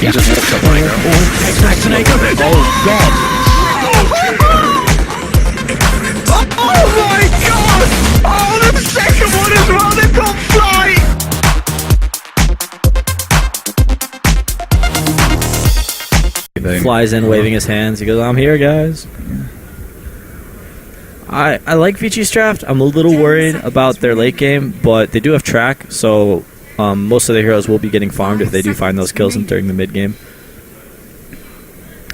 He just walks up right now. Oh god! Oh my god! Oh, the second one as well, they've got flight! Flies in waving his hands. He goes, I'm here, guys. I like Vici's draft. I'm a little worried about their late game, but they do have track, so most of their heroes will be getting farmed if they do find those kills during the mid game.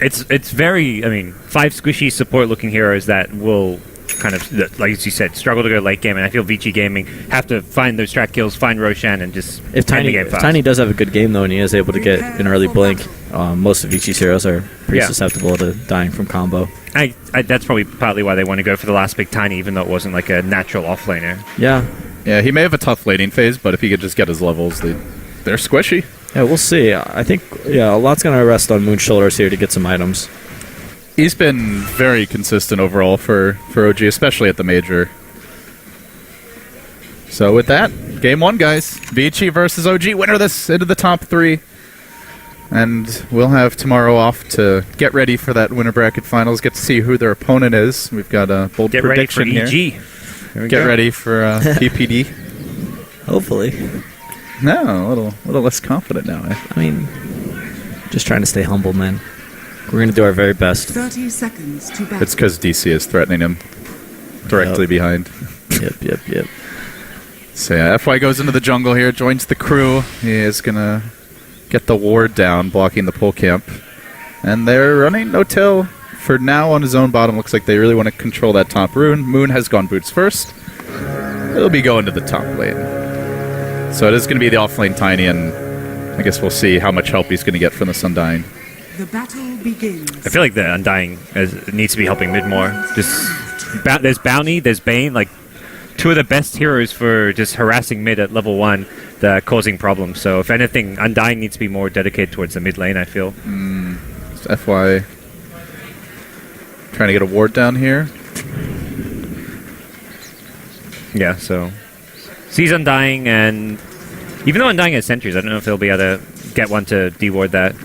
It's very, I mean, 5 squishy support-looking heroes that will kind of, like you said, struggle to go late game, and I feel Vici Gaming have to find those track kills, find Roshan, and just if Tiny does have a good game, though, and he is able to get an early blink, most of Vici's heroes are pretty susceptible to dying from combo. That's probably partly why they want to go for the last big Tiny, even though it wasn't like a natural offlaner. Yeah, he may have a tough laning phase, but if he could just get his levels, they're squishy. Yeah, we'll see. I think, a lot's going to rest on Moon's shoulders here to get some items. He's been very consistent overall for OG, especially at the major. So with that, game 1, guys. Vici versus OG. Winner this into the top 3. And we'll have tomorrow off to get ready for that winner bracket finals, get to see who their opponent is. We've got a bold prediction here. Get ready for PPD. Hopefully. No, a little less confident now. I mean, just trying to stay humble, man. We're going to do our very best. 30 seconds to battle. It's because DC is threatening him directly behind. Yep. So yeah, FY goes into the jungle here, joins the crew. He is going to get the ward down, blocking the pull camp. And they're running no-till for now on his own bottom. Looks like they really want to control that top rune. Moon has gone boots first. He'll be going to the top lane. So it is going to be the offlane Tiny, and I guess we'll see how much help he's going to get from this Undying. The battle begins. I feel like the Undying needs to be helping mid more. There's Bounty, there's Bane, like 2 of the best heroes for just harassing mid at level 1 that are causing problems. So if anything, Undying needs to be more dedicated towards the mid lane, I feel. FY trying to get a ward down here. Yeah, so sees Undying, and even though Undying has sentries, I don't know if they'll be able to get one to deward that.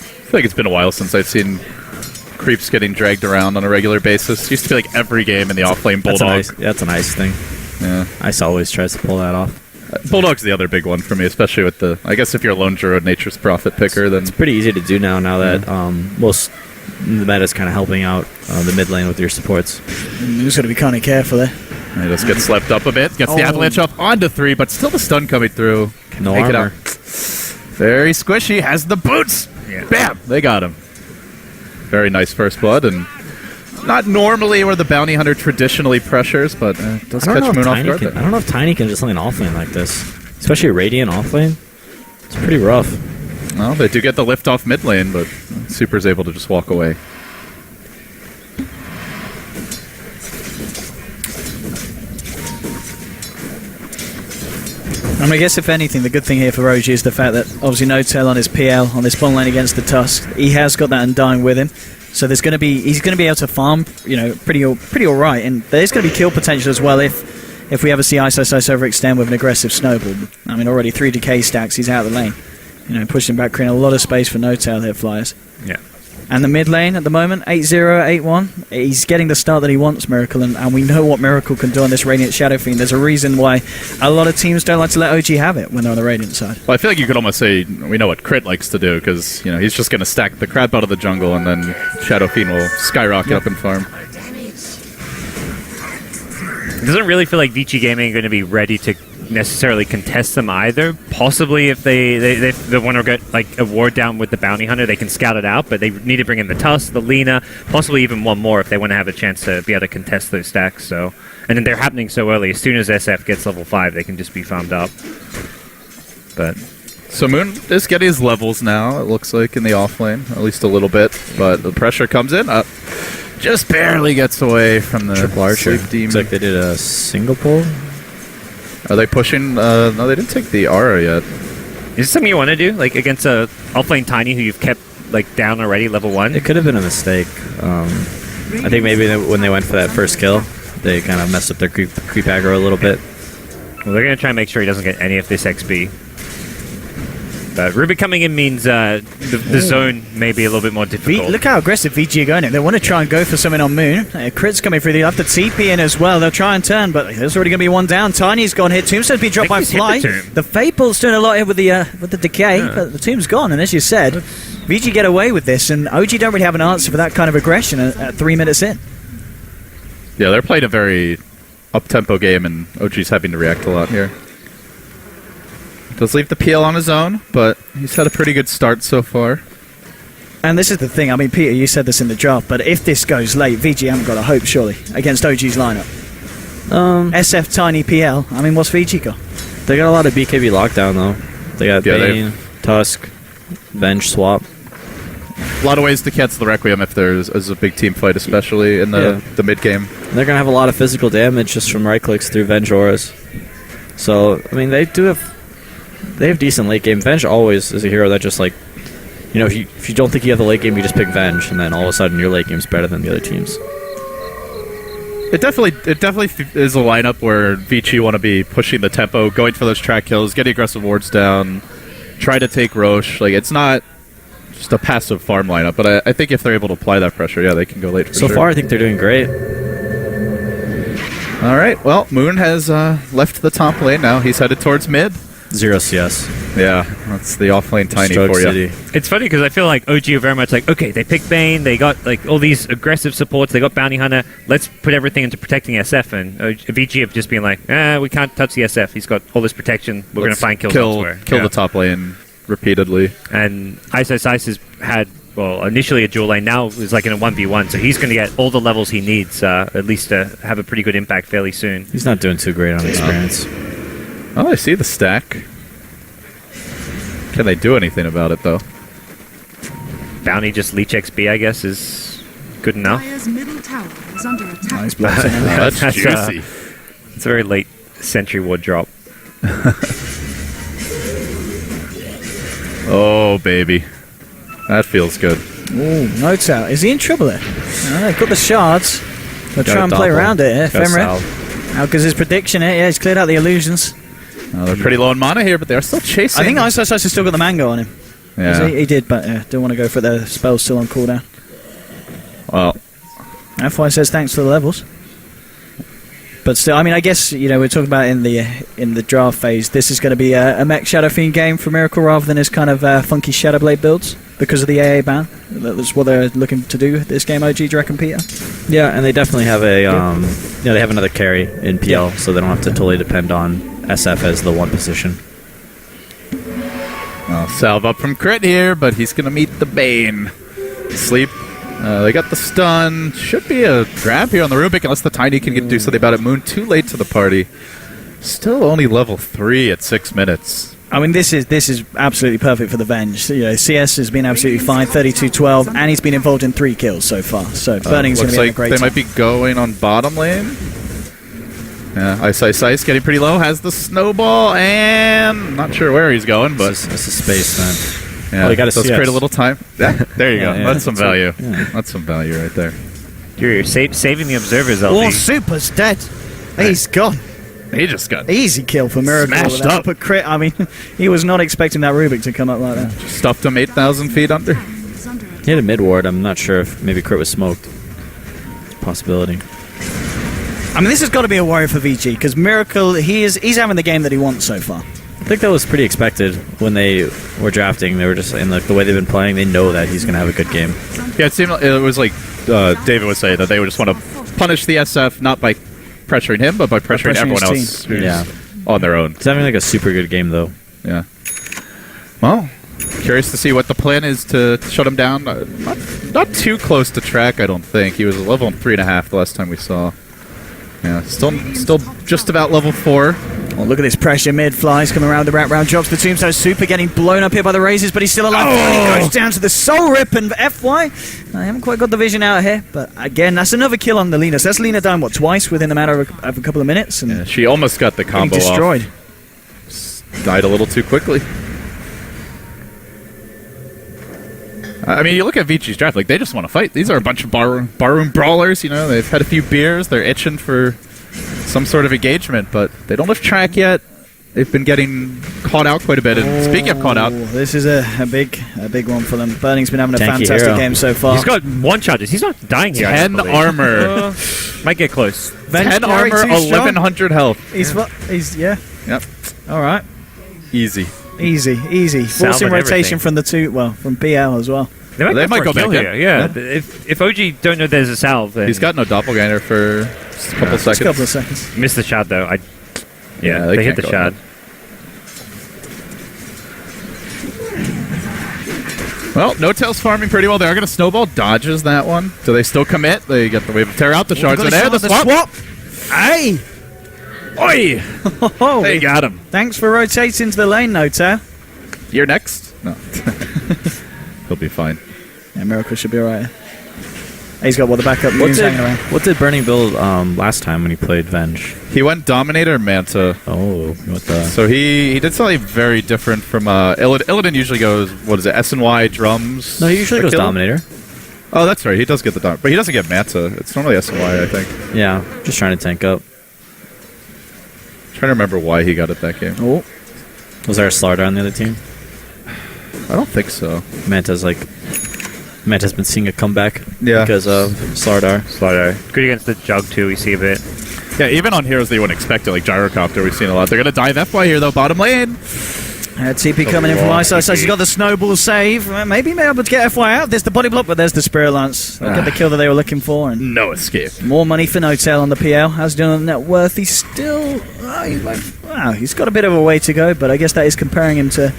I feel like it's been a while since I've seen creeps getting dragged around on a regular basis. Used to be like every game in the offlane Bulldog. That's a nice thing. Yeah. Ice always tries to pull that off. Bulldog's the other big one for me, especially with the... I guess if you're a lone druid, nature's prophet picker, then... It's pretty easy to do now that most... The meta's kind of helping out the mid lane with your supports. You just got to be kind of careful there. He just gets slept up a bit. Gets the avalanche up onto 3, but still the stun coming through. No armor. Very squishy. Has the boots. Yeah. Bam! They got him. Very nice first blood, and not normally where the bounty hunter traditionally pressures, but does catch Moon off guard there. I don't know if Tiny can just lane offlane like this, especially Radiant offlane. It's pretty rough. Well, they do get the lift off mid lane, but Super's able to just walk away. I mean, I guess if anything, the good thing here for OG is the fact that obviously no-tail on his PL on this bottom lane against the Tusk. He has got that Undying with him, so he's going to be able to farm, pretty all right, and there's going to be kill potential as well if we ever see ISO overextend with an aggressive snowball. I mean, already 3 decay stacks, he's out of the lane. Pushing back, creating a lot of space for no-tail here, Flyers. Yeah. And the mid lane at the moment, 8-0, 8-1. He's getting the start that he wants, Miracle, and we know what Miracle can do on this Radiant Shadow Fiend. There's a reason why a lot of teams don't like to let OG have it when they're on the Radiant side. Well, I feel like you could almost say we know what Crit likes to do, because he's just going to stack the crap out of the jungle, and then Shadow Fiend will skyrocket up and farm. It doesn't really feel like Vici Gaming are going to be ready to necessarily contest them either. Possibly if they want to get like a ward down with the bounty hunter, they can scout it out, but they need to bring in the Tusk, the Lina, possibly even one more if they want to have a chance to be able to contest those stacks. So, and then they're happening so early. As soon as SF gets level 5, they can just be farmed up. But so Moon is getting his levels now, it looks like, in the offlane, at least a little bit, but the pressure comes in. Just barely gets away from the Triple Archer. Sleep Demon. Looks like they did a single pull. Are they pushing? No, they didn't take the Aura yet. is this something you want to do, like against a offlane Tiny who you've kept like down already, level 1? It could have been a mistake. I think maybe when they went for that first kill, they kind of messed up their creep aggro a little bit. Well, they're going to try and make sure he doesn't get any of this XP. But Rubik coming in means the zone may be a little bit more difficult. Look how aggressive VG are going in. They want to try and go for something on Moon. Crit's coming through. They have the TP in as well. They'll try and turn, but there's already going to be one down. Tiny's gone hit. Tombstone's been dropped by Fly. The Faple's doing a lot here with the decay, but the Tomb's gone. And as you said, VG get away with this, and OG don't really have an answer for that kind of aggression at 3 minutes in. Yeah, they're playing a very up-tempo game, and OG's having to react a lot here. Does leave the PL on his own, but he's had a pretty good start so far. And this is the thing, I mean, Peter, you said this in the draft, but if this goes late, VG haven't got a hope, surely, against OG's lineup. SF, Tiny, PL, I mean, what's VG got? They got a lot of BKB lockdown, though. They got Bane, Tusk, Venge, Swap. A lot of ways to cancel the Requiem if there's a big team fight, especially in the mid-game. They're going to have a lot of physical damage just from right-clicks through Venge auras. So, I mean, they have decent late game. Venge always is a hero that just, like, you know, if you don't think you have the late game, you just pick Venge, and then all of a sudden your late game's better than the other teams. It definitely is a lineup where Vici want to be pushing the tempo, going for those track kills, getting aggressive wards down, try to take Roche. Like, it's not just a passive farm lineup, but I think if they're able to apply that pressure, yeah, they can go late for sure. So far, I think they're doing great. All right, well, Moon has left the top lane now. He's headed towards mid. 0 CS. Yeah, that's the off-lane Tiny Stroke for City. you. It's funny because I feel like OG are very much like, okay, they picked Bane, they got like all these aggressive supports, they got Bounty Hunter, let's put everything into protecting SF, and VG have just been like, we can't touch the SF, he's got all this protection, we're going to find kills elsewhere. Kill the top lane repeatedly. And Ice has had, well, initially a dual lane, now is like in a 1v1, so he's going to get all the levels he needs, at least to have a pretty good impact fairly soon. He's not doing too great on experience. Oh, I see the stack. Can they do anything about it, though? Bounty just leech XP, I guess, is good enough. Dire's middle tower is under attack. Nice blocks. That's That's, juicy. It's a very late Sentry Ward drop. Oh, baby. That feels good. Ooh, notes out. Is he in trouble there? They've got the shards. They'll try and play around it here. Femre. How goes his prediction here? Yeah, he's cleared out the illusions. They're pretty low on mana here, but they're still chasing. I think Ice has still got the mango on him. Yeah. He did, but don't want to go for the spell's still on cooldown. Well, FY says thanks for the levels. But still, I mean, I guess, you know, we're talking about in the draft phase, this is going to be a mech Shadow Fiend game for Miracle rather than his kind of funky Shadowblade builds because of the AA ban. That's what they're looking to do this game, OG, do you reckon, Peter? Yeah, and they definitely have they have another carry in PL, so they don't have to totally depend on SF as the one position. well, salve up from Crit here, but he's going to meet the Bane. Sleep. They got the stun. Should be a grab here on the Rubik, unless the Tiny can do something about it. Moon too late to the party. Still only level 3 at 6 minutes. I mean, this is absolutely perfect for the Venge. You know, CS has been absolutely fine, 32-12, and he's been involved in 3 kills so far. So Burning's going to be a great they time. might be going on bottom lane. Yeah, Ice getting pretty low, has the snowball, and not sure where he's going, but This is space, man. yeah, you gotta does CS. create a little time. Yeah, there you go. Yeah, That's some value. Yeah. That's some value right there. You're saving the observers, Oh, LB. Super's dead. He's gone. He just got Easy kill for Miracle. Smashed with that up. But Crit, I mean, he was not expecting that Rubik to come up like that. stuffed him 8,000 feet under. Is under attack. He had a mid ward. I'm not sure if maybe Crit was smoked. It's a possibility. I mean, this has got to be a worry for VG because Miracle, he's having the game that he wants so far. I think that was pretty expected when they were drafting. They were just in the way they've been playing. They know that he's going to have a good game. Yeah, it seemed it was like David would say that they would just want to punish the SF not by pressuring him, but by pressuring pressuring everyone his else team. who's Yeah. on their own. He's having like a super good game though. Yeah. Well, curious to see what the plan is to shut him down. Not too close to track, I don't think. He was level 3.5 the last time we saw. Yeah, still just about level 4. Oh, look at this pressure. Mid flies coming around the wrap round. Drops the Tombstone Super, getting blown up here by the razors, but he's still alive. He goes down to the Soul Rip, and FY, I haven't quite got the vision out here, but again, that's another kill on the Lina. So that's Lina down, what, twice within a matter of a couple of minutes? And Yeah, she almost got the getting combo destroyed. off. Died a little too quickly. I mean, you look at Vici's draft, like, they just want to fight. These are a bunch of barroom brawlers, you know, they've had a few beers, they're itching for some sort of engagement, but they don't have track yet. they've been getting caught out quite a bit. And speaking of caught out, this is a big one for them. Burning's been having a Tanky fantastic hero. game so far. He's got 1 charges. He's not dying here. I 10 don't believe. armor. Might get close. 10 armor, 1100 health. He's yeah. Yep. All right. Easy. Easy. Salving Forcing rotation everything. from the two. Well, from PL as well. They might go for a kill back here. in. Yeah. If OG don't know there's a salve, then He's got no doppelganger for just a couple Just a seconds. couple of seconds. missed the shard though. Yeah, they hit can't the go shard. Well, No-Tail's farming pretty well. They are going to snowball. Dodges that one. Do they still commit? They get the wave of tear out. The shards are there. The swap. Hey! Oi! Oh, They got him. thanks for rotating to the lane, No-Tail. You're next? No. He'll be fine. Yeah, Miracle should be alright. He's got the backup moves hanging around. What did Burning build last time when he played Venge? He went Dominator Manta. Oh, what the? So he did something very different from Illidan usually goes, what is it, S&Y drums? No, he usually goes Kill? Dominator. Oh, that's right. He does get the Dom, but he doesn't get Manta. It's normally S&Y, I think. Yeah, just trying to tank up. Trying to remember why he got it that game. Oh, Was there a Slardar on the other team? I don't think so. Manta's been seeing a comeback Yeah. because of Slardar. Good against the Jug too. We see a bit. Yeah, even on heroes that you wouldn't expect it, like Gyrocopter, we've seen a lot. They're going to dive FY here, though, bottom lane. TP coming in from ISO. So he's got the snowball save. Maybe able to get FY out. There's the body block, but there's the Spirit Lance. They'll get the kill that they were looking for. And No escape. more money for No-Tail on the PL. How's he doing on net worth? He's still... he's got a bit of a way to go, but I guess that is comparing him to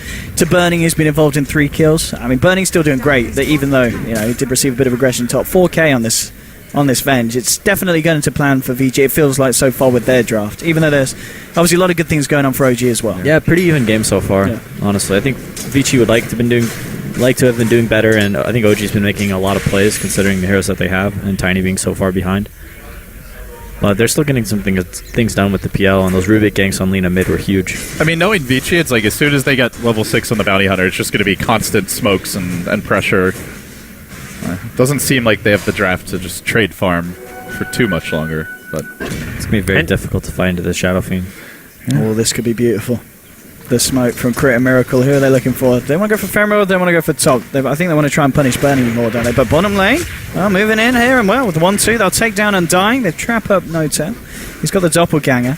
Burning, who's been involved in 3 kills. I mean, Burning's still doing great, even though he did receive a bit of aggression top. 4K on this Venge. It's definitely going to plan for VG. It feels like so far with their draft, even though there's obviously a lot of good things going on for OG as well. Yeah, pretty even game so far. Yeah. Honestly, I think Vici would like to have been doing better, and I think OG's been making a lot of plays considering the heroes that they have, and Tiny being so far behind. But they're still getting some things done with the PL, and those Rubik ganks on Lina mid were huge. I mean, knowing Vici, it's like as soon as they get level 6 on the Bounty Hunter, it's just going to be constant smokes and pressure. Doesn't seem like they have the draft to just trade farm for too much longer, but It's going to be very difficult to fight into the Shadow Fiend. Oh, this could be beautiful. The smoke from Crit and Miracle. Who are they looking for? They want to go for Feral, or they want to go for top? I think they want to try and punish Burning more, don't they? But bottom lane, moving in here, and with the 1-2, they'll take down Undying. They trap up No-Tail. He's got the doppelganger.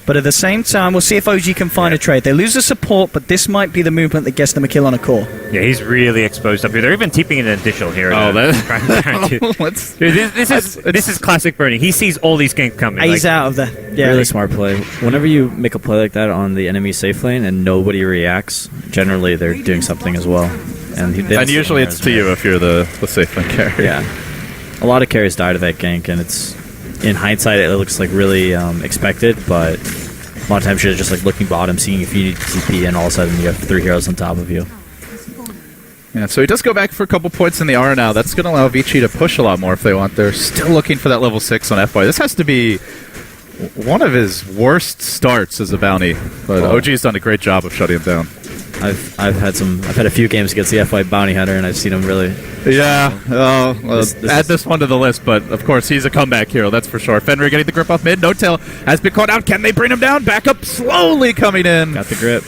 But at the same time, we'll see if OG can find a trade. They lose the support, but this might be the movement that gets them a kill on a core. Yeah, he's really exposed up here. They're even TPing in an additional here. Oh, Dude, this is classic Burning. He sees all these ganks coming. He's out of there. Yeah, Really smart play. Whenever you make a play like that on the enemy safe lane and nobody reacts, generally they're doing something as well. And usually it's to you if you're the safe lane carrier. Yeah. A lot of carries die to that gank, and it's in hindsight it looks like really expected, but a lot of times you're just looking bottom, seeing if you need TP, and all of a sudden you have 3 heroes on top of you. Yeah, so he does go back for a couple points in the R now. That's going to allow Vici to push a lot more if they want. They're still looking for that level 6 on FY. This has to be one of his worst starts as a bounty, but OG's done a great job of shutting him down. I've had a few games against the FY Bounty Hunter, and I've seen him really. Yeah, add this one to the list, but of course he's a comeback hero, that's for sure. Fenrir getting the grip off mid. No-Tail has been caught out. Can they bring him down? Back up slowly coming in. Got the grip.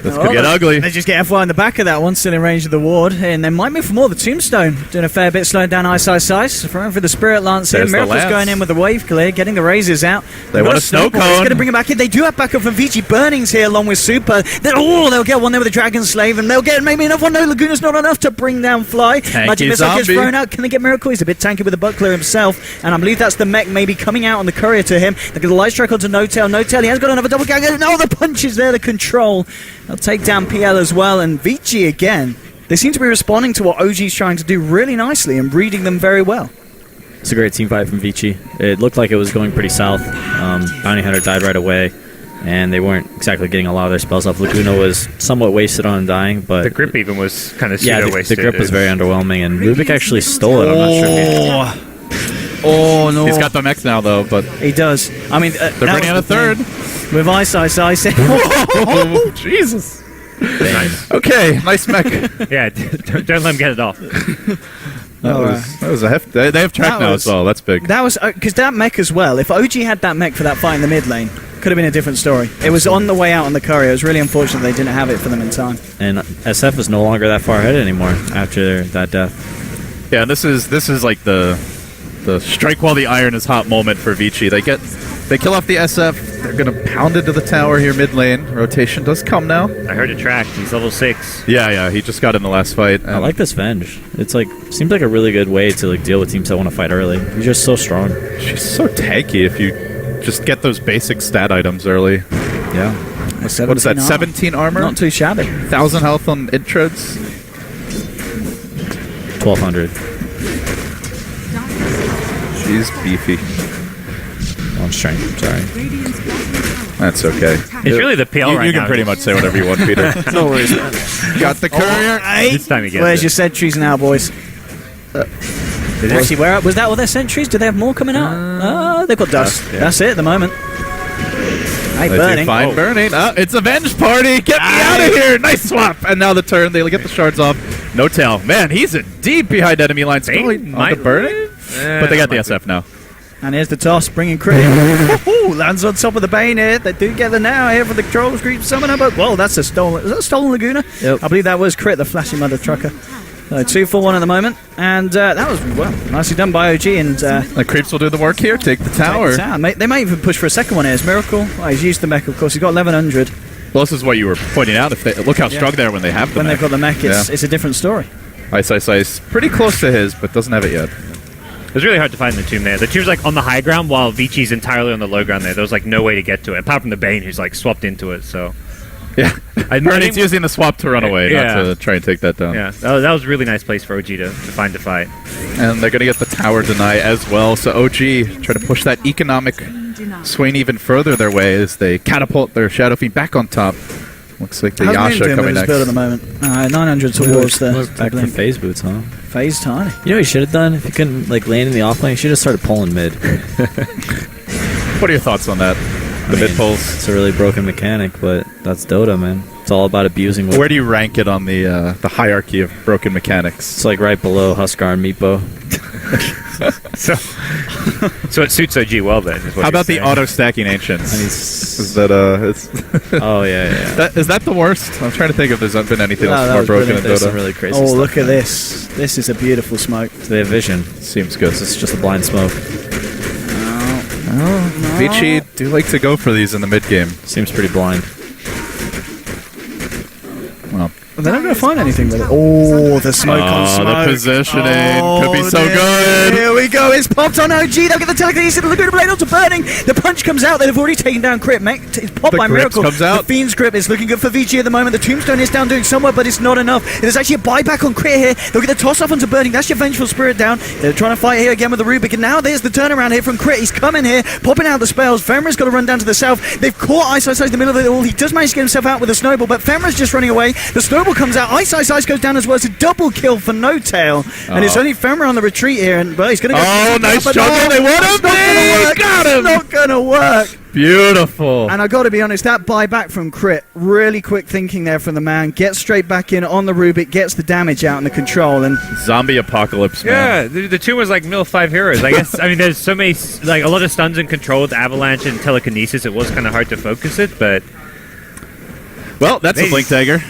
This could get ugly. They just get FY in the back of that one, still in range of the ward, and they might move for more. The Tombstone doing a fair bit, slowing down Ice. Throwing for the Spirit Lance here. There's the Miracle's Lance. going in with the wave clear, getting the razors out. They want a snow It's cone. going to bring him back in. They do have backup from Vici. Burning's here along with Super. They'll get one there with the Dragon Slave, and they'll get maybe another one. No, Laguna's not enough to bring down Fly. Magic Missile gets zombie. thrown out. Can they get Miracle? He's a bit tanky with the Buckler himself, and I believe that's the mech maybe coming out on the courier to him. They get the light strike onto No-Tail. No-Tail, he has got another double gang. No, the punches there, the control. They'll take down PL as well, and Vici again. They seem to be responding to what OG's trying to do really nicely and reading them very well. It's a great team fight from Vici. It looked like it was going pretty south. Bounty Hunter died right away, and they weren't exactly getting a lot of their spells off. Laguna was somewhat wasted on dying, but The grip even was kind of yeah, pseudo-wasted. the grip was very underwhelming, and Rubik actually stole it. I'm not sure. Oh no! He's got the mech now, though, but He does. I mean, they're bringing in a third. with Ice. Oh, Jesus. Nice. Okay, nice mech. Yeah, don't let him get it off. That was a heft. They have track That now was- as well. That's big. That was because that mech as well. If OG had that mech for that fight in the mid lane, could have been a different story. It was on the way out on the courier. It was really unfortunate they didn't have it for them in time. And SF is no longer that far ahead anymore after that death. Yeah, this is like the strike while the iron is hot moment for Vici. They kill off the SF. They're gonna pound into the tower here mid lane. Rotation does come now. I heard it tracked. He's level 6. Yeah, he just got in the last fight. I like this Venge. It's like seems like a really good way to like deal with teams that want to fight early. He's just so strong. She's so tanky if you just get those basic stat items early. Yeah. What is that? 17 armor? Not too shabby. 1,000 health on intros. 1,200. She's beefy. On strength. Sorry. Radiant's bottom tower. That's okay. It's really the PL right You now. can pretty much say whatever you want, Peter. No worries, man. Got the courier. This time he gets Where's it. your sentries now, boys? Actually, where was that all their sentries? Do they have more coming out? They've got dust. yeah. That's it at the moment. Hey, They burning. do fine burning. It's a Venge party. Get me out of here. Nice swap. And now the turn. They get the shards off. No tail. Man, he's in deep behind enemy lines. Going on to burning. But they got the SF now. And here's the toss, bringing crit. Ooh, lands on top of the Bane here. They do get the now here for the Trolls Creep Summoner, but whoa, that's a stolen. Is that a stolen Laguna? Yep. I believe that was crit, the flashy mother trucker. So 2 for 1 at the moment, and that was well nicely done by OG. And The creeps will do the work here. Take the tower. They might even push for a second one here. It's Miracle. Oh, he's used the mech, of course. He's got 1100. Well, this is what you were pointing out. If they look how strong they are when they have the When mech. they've got the mech, it's a different story. Ice. Pretty close to his, but doesn't have it yet. It was really hard to find the tomb there. The tomb's like on the high ground while Vici's entirely on the low ground there. There was like no way to get to it, apart from the Bane who's like swapped into it, so... Yeah. It's using the swap to run away, Yeah. not to try and take that down. Yeah, that was a really nice place for OG to find a fight. And they're going to get the tower deny as well. So OG try to push that economic Denied. swing even further their way as they catapult their Shadow Fiend back on top. Looks like the How's Moon Yasha doing coming with his next. build at the moment? 900 towards the Back for lane. phase boots, huh? Phase tiny. You know what you should have done? If you couldn't like land in the off lane, you should have started pulling mid. What are your thoughts on that? The mid pulls. It's a really broken mechanic, but that's Dota, man. It's all about abusing what Where do you rank it on the hierarchy of broken mechanics? it's like right below Huskar and Meepo. So it suits OG well then. Is what How you're about the saying. auto stacking ancients? And Is he's that oh yeah. is that the worst? I'm trying to think if there's been anything No, else that more was broken in brilliant. There's some Dota. really crazy Oh, stuff. look at this. This is a beautiful smoke. They have vision. Seems good. This is just a blind smoke. Vici do like to go for these in the mid game. Seems pretty blind. Well, They're not going to find anything with it. Oh, the smoke on smoke. the positioning could be so good. Here we go. It's popped on OG. They'll get the telekinesis. The Laguna Blade onto burning. The punch comes out. They've already taken down Crit. It's popped The by Grips Miracle. comes out. The Fiend's Grip is looking good for Vici at the moment. The Tombstone is down doing somewhat, but it's not enough. There's actually a buyback on Crit here. They'll get the toss off onto burning. That's your Vengeful Spirit down. They're trying to fight here again with the Rubik. And now there's the turnaround here from Crit. He's coming here, popping out the spells. Femra's got to run down to the south. They've caught Ice in the middle of it all. He does manage to get himself out with a snowball, but Femra's just running away. The snowball comes out. Ice goes down as well. It's a double kill for No Tail. And it's only Femra on the retreat here. And well, he's going to go. Oh, nice but juggle. They want him. it's not gonna work. Got him. It's not going to work. Beautiful. And I got to be honest, that buyback from Crit, really quick thinking there from the man. Gets straight back in on the Rubik, gets the damage out and the control. And Zombie apocalypse, man. Yeah, the tomb was like middle 5 heroes. I guess. I mean, there's so many, like a lot of stuns and control with Avalanche and Telekinesis. It was kind of hard to focus it, but Well, that's a blink dagger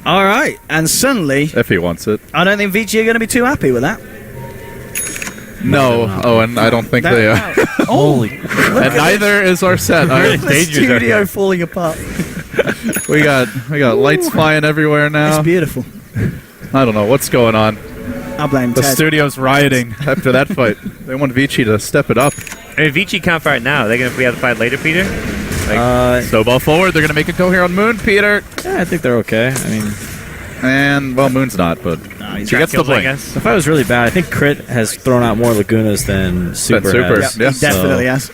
all right, and suddenly, if he wants it. I don't think Vici are going to be too happy with that. No. Oh, and I don't think they are. Holy And neither is our set. Really? The Dangers are studio here. falling apart. We got lights flying everywhere It's now. beautiful. I don't know what's going on. I blame The Ted. studio's rioting after that fight. They want Vici to step it up. I mean, Vici can't fight now. They're gonna be able to fight later, Peter. Snowball forward. They're going to make it go here on Moon, Peter. yeah, I think they're okay. I mean, And, well, Moon's not, but he's she gets the Kills, I blink. guess. the fight was really bad. I think Crit has thrown out more Lagunas than Super Super. has. Yeah. He definitely has.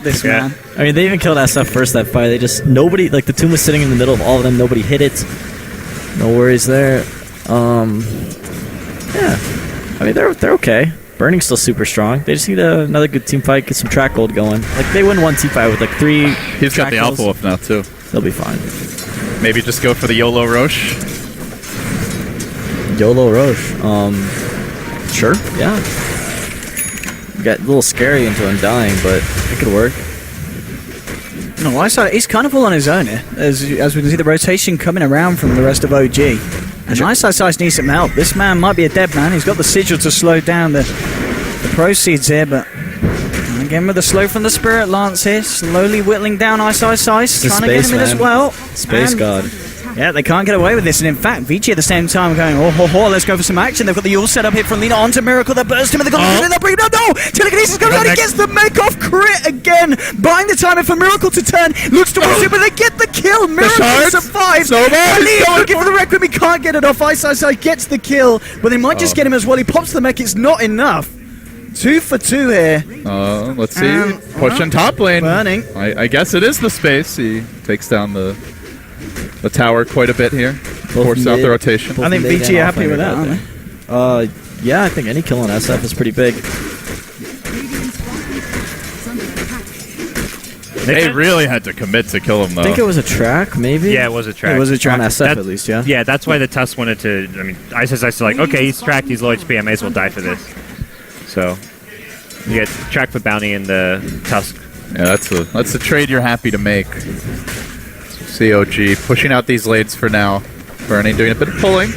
This Yeah. man. I mean, they even killed SF first that fight. They just nobody like the tomb was sitting in the middle of all of them. Nobody hit it. No worries there. Yeah. I mean, they're okay. Burning's still super strong. They just need another good team fight, get some track gold going. Like they win one team fight with like 3. He's got track the kills. alpha wolf now, too. They'll be fine. Maybe just go for the YOLO Roche. YOLO Roche. Sure. Yeah. Got a little scary until I'm dying, but it could work. No, he's kind of all on his own here, as we can see the rotation coming around from the rest of OG. And Ice needs some help. This man might be a dead man. He's got the sigil to slow down the proceeds here, but again with the slow from the Spirit Lance here, slowly whittling down Ice, trying to get him in as well. Space God. Yeah, they can't get away with this, and in fact, Vici at the same time going, let's go for some action. They've got the Yule set up here from Lina onto Miracle. They're bursting with the gun. They'll bring it down. No! Telekinesis goes down. He gets the make-off crit again. Buying the timer for Miracle to turn. Looks towards it, but they get the kill. Miracle survives. He's looking for the Requiem. He can't get it off. Ice gets the kill, but they might just get him as well. He pops the mech. It's not enough. 2 for 2 here. Let's see. Pushing top lane. Burning. I guess it is the space. He takes down the tower quite a bit here. Forces out the rotation. I think Vici are happy with that, aren't they? Yeah, I think any kill on SF is pretty big. They really had to commit to kill him, though. I think it was a track, maybe? Yeah, it was a track. It was a track. On SF at least, yeah? Yeah, that's why the Tusk wanted to... I mean, Ice like, okay, he's tracked, he's low HP, I may as well die for this. So, you get track for bounty in the Tusk. Yeah, that's a trade you're happy to make. COG pushing out these lanes for now. Burning doing a bit of pulling.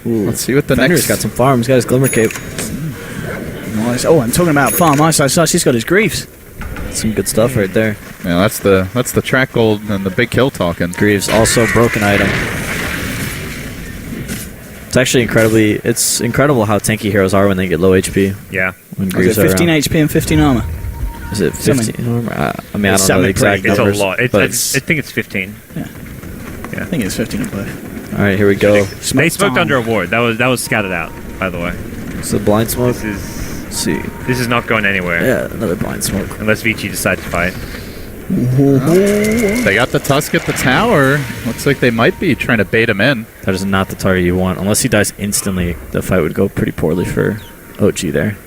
Ooh. Let's see what the Fender's next... got some farms. Got his Glimmer Cape. Nice. Oh, I'm talking about farm. Ice, he's got his Greaves. Some good stuff right there. Yeah, that's the track gold and the big kill talking. Greaves also broken item. It's actually it's incredible how tanky heroes are when they get low HP. Yeah. When Is Greaves it are 15 around. HP and 15 armor? Is it 15 armor? I mean, I don't know the exact It's numbers. a lot. but I think it's 15. I think it's 15 and both. all right, here we go. They smoked under a ward. That was scouted out, by the way. It's a blind smoke. Let's see. This is not going anywhere. Yeah, another blind smoke. Unless Vici decides to fight. They got the Tusk at the tower. Looks like they might be trying to bait him in. That is not the target you want. Unless he dies instantly, the fight would go pretty poorly for OG there.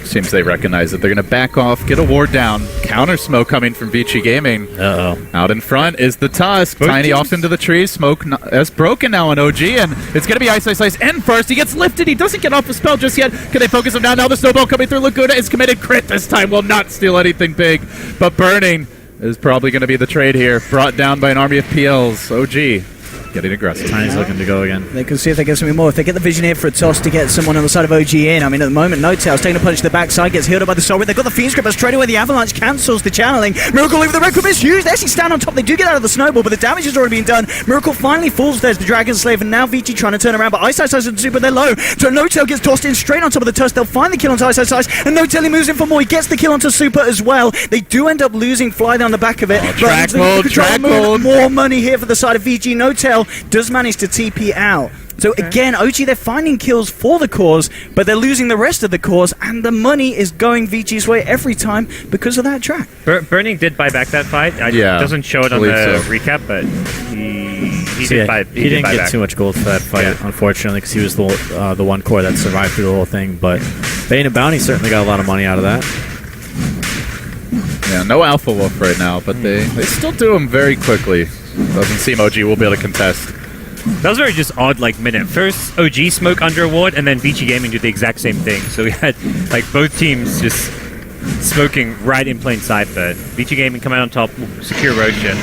Seems they recognize that they're going to back off, get a ward down. Counter smoke coming from Vici Gaming. Uh-oh. Out in front is the Tusk. Tiny off into the trees. Smoke is broken now on OG, and it's going to be Ice in first. He gets lifted. He doesn't get off the spell just yet. Can they focus him down? Now the snowball coming through. Laguna is committed. Crit this time. Will not steal anything big, but burning is probably going to be the trade here. Brought down by an army of PLs. OG getting aggressive. Tiny's looking to go again. They can see if they get something more. If they get the vision here for a toss to get someone on the side of OG in. I mean, at the moment, No Tail's taking a punch to the backside, gets healed up by the Soul. They've got the Fiend Script, but straight away the Avalanche cancels the channeling. Miracle over the Requiem is huge. They actually stand on top. They do get out of the snowball, but the damage has already been done. Miracle finally falls. There's the Dragon Slave, and now Vici trying to turn around, but Ice and Super, they're low. So No Tail gets tossed in straight on top of the Tusk. They'll find the kill onto Ice, and No Tail moves in for more. He gets the kill onto Super as well. They do end up losing Fly down the back of it. Track hold. More money here for the side of VG. No Tail does manage to TP out. So again, OG, they're finding kills for the cause, but they're losing the rest of the cause, and the money is going VG's way every time because of that track. Burning did buy back that fight. Doesn't show it on the recap, but he didn't get back. too much gold for that fight, unfortunately, because he was the one core that survived through the whole thing. But Bane and Bounty certainly got a lot of money out of that. Yeah, no Alpha Wolf right now, but they still do him very quickly. Doesn't seem OG will be able to contest. That was very just odd, minute. First, OG smoke under a ward, and then Vici Gaming did the exact same thing. So we had, both teams just smoking right in plain sight, but Vici Gaming come out on top, secure Roshan.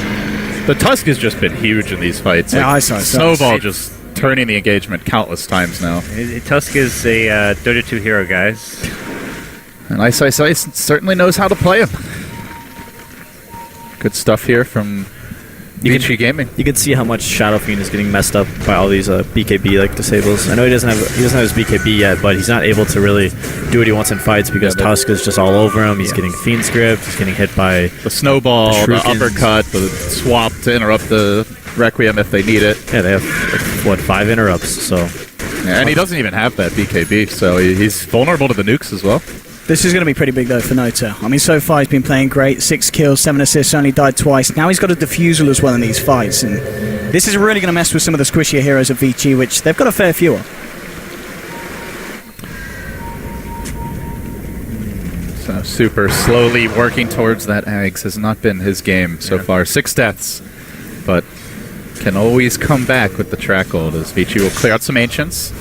The Tusk has just been huge in these fights. Yeah, I saw Snowball just turning the engagement countless times now. Tusk is a Dota 2 hero, guys. And Ice certainly knows how to play him. Good stuff here from Vici Gaming. You can see how much Shadow Fiend is getting messed up by all these BKB disables. I know he doesn't have his BKB yet, but he's not able to really do what he wants in fights because Tusk is just all over him. He's getting Fiend Script. He's getting hit by the snowball, the uppercut, the swap to interrupt the Requiem if they need it. Yeah, they have 5 interrupts. So, yeah, and he doesn't even have that BKB, so he's vulnerable to the nukes as well. This is going to be pretty big, though, for No Tail. I mean, so far he's been playing great. 6 kills, 7 assists, only died twice. Now he's got a defusal as well in these fights. And this is really going to mess with some of the squishier heroes of Vici, which they've got a fair few of. So Super slowly working towards that Ags has not been his game so far. 6 deaths, but can always come back with the track gold as Vici will clear out some Ancients.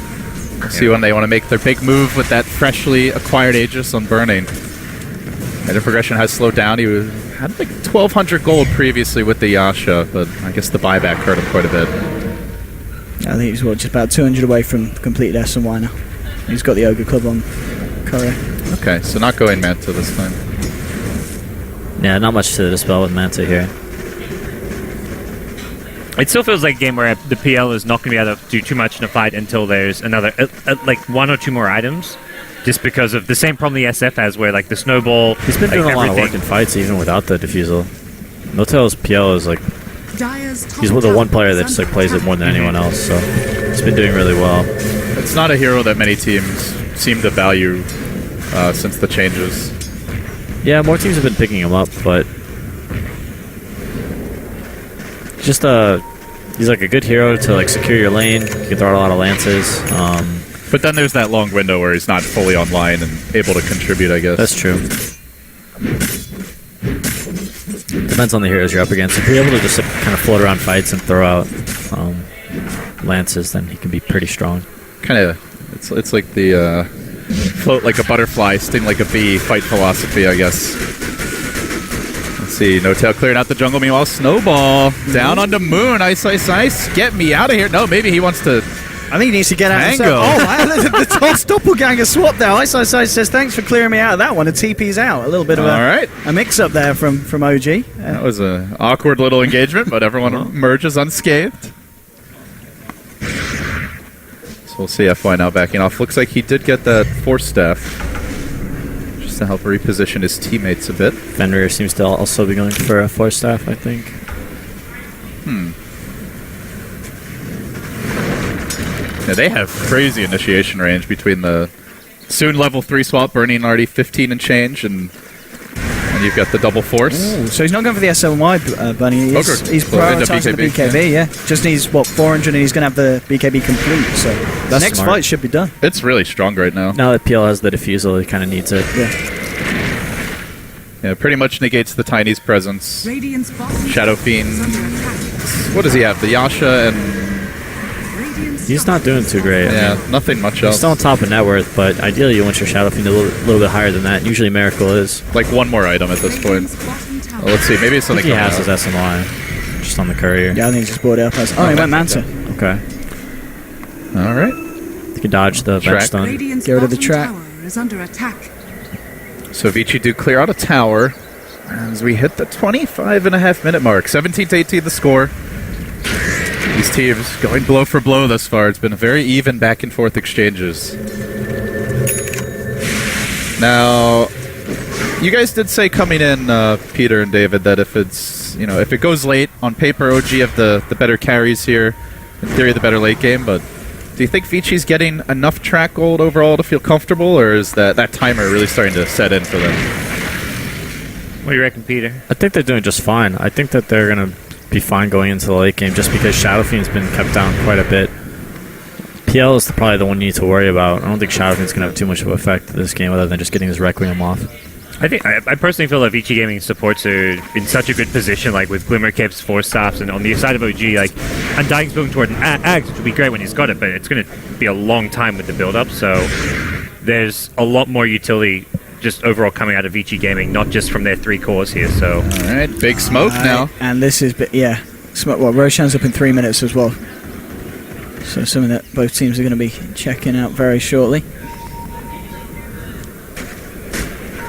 See when they want to make their big move with that freshly acquired Aegis on Burning. the progression has slowed down. He had like 1,200 gold previously with the Yasha, but I guess the buyback hurt him quite a bit. I think he's just about 200 away from completed SNY now. He's got the Ogre Club on Courier. Okay, so not going Manta this time. Yeah, not much to dispel with Manta here. It still feels like a game where the PL is not going to be able to do too much in a fight until there's another, like 1 or 2 more items. Just because of the same problem the SF has, where like the snowball. He's been doing a lot of work in fights even without the defusal. Notel's PL is like he's the one player that just like plays it more than anyone else, so he's been doing really well. It's not a hero that many teams seem to value since the changes. Yeah, more teams have been picking him up, but just he's like a good hero to like secure your lane. You can throw out a lot of lances. But then there's that long window where he's not fully online and able to contribute, I guess. That's true. Depends on the heroes you're up against. If you're able to just like, kind of float around fights and throw out lances, then he can be pretty strong. Kind of, it's like the float like a butterfly, sting like a bee fight philosophy, I guess. Let's see, Notel clearing out the jungle. Meanwhile, Snowball down onto Moon. Ice, ice, ice. Get me out of here. No, maybe he wants to. I think he needs to get out Tango. himself. Oh, wow, the Toss doppelganger swap there. Ice says, thanks for clearing me out of that one. And TP's out. A little bit of a mix-up there from OG. That was an awkward little engagement, but everyone emerges unscathed. So we'll see FY now backing off. Looks like he did get that Force Staff just to help reposition his teammates a bit. Fenrir seems to also be going for a Force Staff, I think. Yeah, they have crazy initiation range between the soon level 3 swap, burning already 15 and change, and you've got the double force. Ooh, so he's not going for the SLY, Bunny. He's prioritising the BKB, yeah. Just needs, 400 and he's going to have the BKB complete, so the next fight should be done. It's really strong right now. Now that PL has the defusal, he kind of needs it. Yeah, pretty much negates the Tiny's presence. Shadow Fiend. What does he have? The Yasha and... He's not doing too great. Yeah, nothing much else. He's still on top of net worth, but ideally you want your Shadow Fiend a little bit higher than that. Usually Miracle is. Like one more item at this point. Well, let's see, maybe it's something he has his SNY, just on the Courier. Yeah, I think he just brought it up as... Oh, he went Manta. Okay. Alright. You can dodge the bench stun. Get rid of the track. Is under attack. So Vici do clear out a tower as we hit the 25.5 minute mark. 17-18 the score. These teams going blow for blow thus far. It's been a very even back and forth exchanges. Now, you guys did say coming in, Peter and David, that if it's, if it goes late, on paper OG have the better carries here. In theory, the better late game, but do you think Vici's getting enough track gold overall to feel comfortable, or is that timer really starting to set in for them? What do you reckon, Peter? I think they're doing just fine. I think that they're going to be fine going into the late game just because Shadow Fiend's been kept down quite a bit. PL is probably the one you need to worry about. I don't think Shadow Fiend's going to have too much of an effect this game other than just getting his Requiem off. I personally feel that Vici Gaming supports are in such a good position, like with Glimmer Capes, Force Staffs, and on the side of OG, like Undying's building toward an Axe, which would be great when he's got it, but it's going to be a long time with the build-up, so there's a lot more utility just overall coming out of Vici Gaming, not just from their 3 cores here, so... Alright, big smoke now. And this is, smoke. Well, Roshan's up in 3 minutes as well. So something that both teams are going to be checking out very shortly.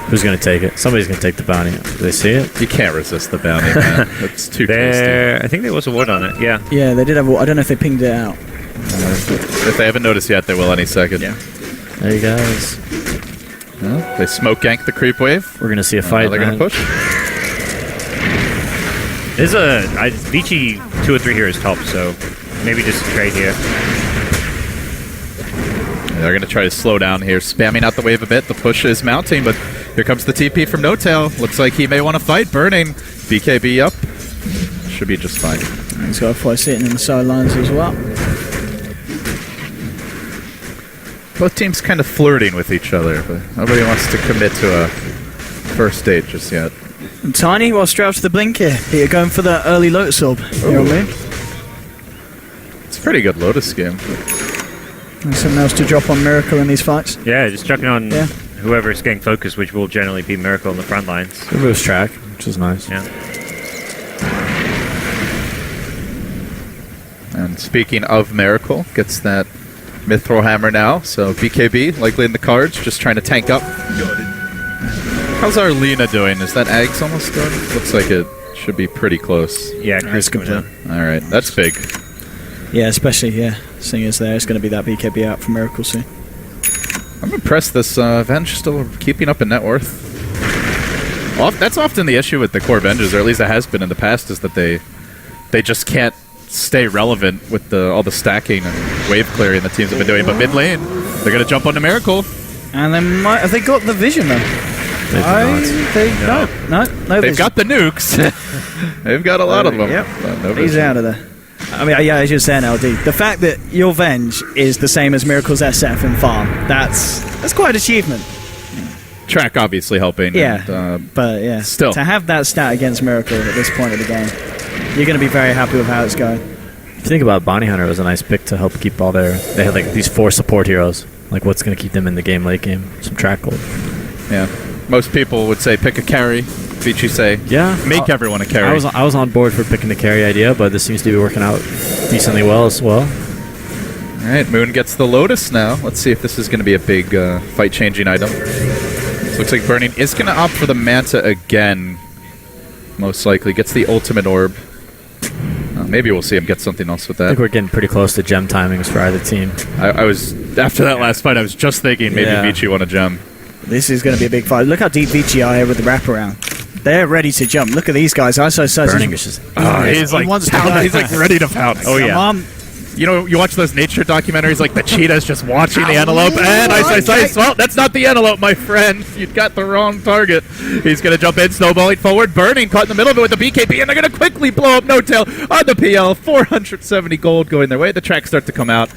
Who's going to take it? Somebody's going to take the bounty. Do they see it? You can't resist the bounty, man. That's too tasty. I think there was a ward on it, yeah. Yeah, they did have I don't know if they pinged it out. If they haven't noticed yet, they will any second. Yeah. There you guys. Well, they smoke gank the creep wave. We're going to see a fight, they're going to push. There's Vici 2 or 3 heroes top, so maybe just trade here. They're going to try to slow down here, spamming out the wave a bit. The push is mounting, but here comes the TP from Notail. Looks like he may want to fight. Burning. BKB up. Should be just fine. He's got a fight sitting in the sidelines as well. Both teams kind of flirting with each other, but nobody wants to commit to a first date just yet. And Tiny, well, straight out to the blink here. Peter going for the early Lotus Orb. You know what I mean? It's a pretty good Lotus game. And something else to drop on Miracle in these fights. Yeah, just chucking on whoever is getting focused, which will generally be Miracle in the front lines. It moves track, which is nice. Yeah. And speaking of Miracle, gets that Mithril Hammer now, so BKB likely in the cards, just trying to tank up. How's our Lena doing? Is that Ags almost done? Looks like it should be pretty close. Yeah, Nice, Chris complete. Alright, that's big. Yeah, especially, seeing as there's going to be that BKB out for Miracle soon. I'm impressed this Venge still keeping up in net worth. Well, that's often the issue with the core Venges, or at least it has been in the past, is that they just can't stay relevant with all the stacking and wave clearing the teams have been doing. But mid lane, they're going to jump onto Miracle. And have they got the vision though? They don't. No They've vision. got the nukes. They've got a lot of them. Yep. but no He's vision. out of there. I mean, yeah, as you're saying, LD, the fact that your Venge is the same as Miracle's SF in farm, that's quite an achievement. Track obviously helping. Yeah, and, but yeah, still. to have that stat against Miracle at this point of the game, you're going to be very happy with how it's going. If you think about Bounty Hunter, it was a nice pick to help keep all their... They had like these 4 support heroes. Like, what's going to keep them in the game late game? Some track gold. Yeah. Most people would say pick a carry. Vici say, Yeah. make everyone a carry. I was on board for picking the carry idea, but this seems to be working out decently well as well. All right, Moon gets the Lotus now. Let's see if this is going to be a big fight-changing item. So looks like Burning is going to opt for the Manta again. Most likely. Gets the Ultimate Orb. Maybe we'll see him get something else with I think that. we're getting pretty close to gem timings for either team. I was, after that last fight, I was just thinking maybe Yeah. Vici won a gem. This is going to be a big fight. Look how deep Vici are here with the wraparound. They're ready to jump. Look at these guys. Burning is just... He's like, wants to pound, go. he's like ready to pounce. Oh, yeah. Come on. You know, you watch those nature documentaries, like the cheetah's just watching the antelope, and ice. Well, that's not the antelope, my friend. You got the wrong target. He's going to jump in, snowballing forward, Burning, caught in the middle of it with the BKB, and they're going to quickly blow up No-Tail on the PL. 470 gold going their way. The tracks start to come out.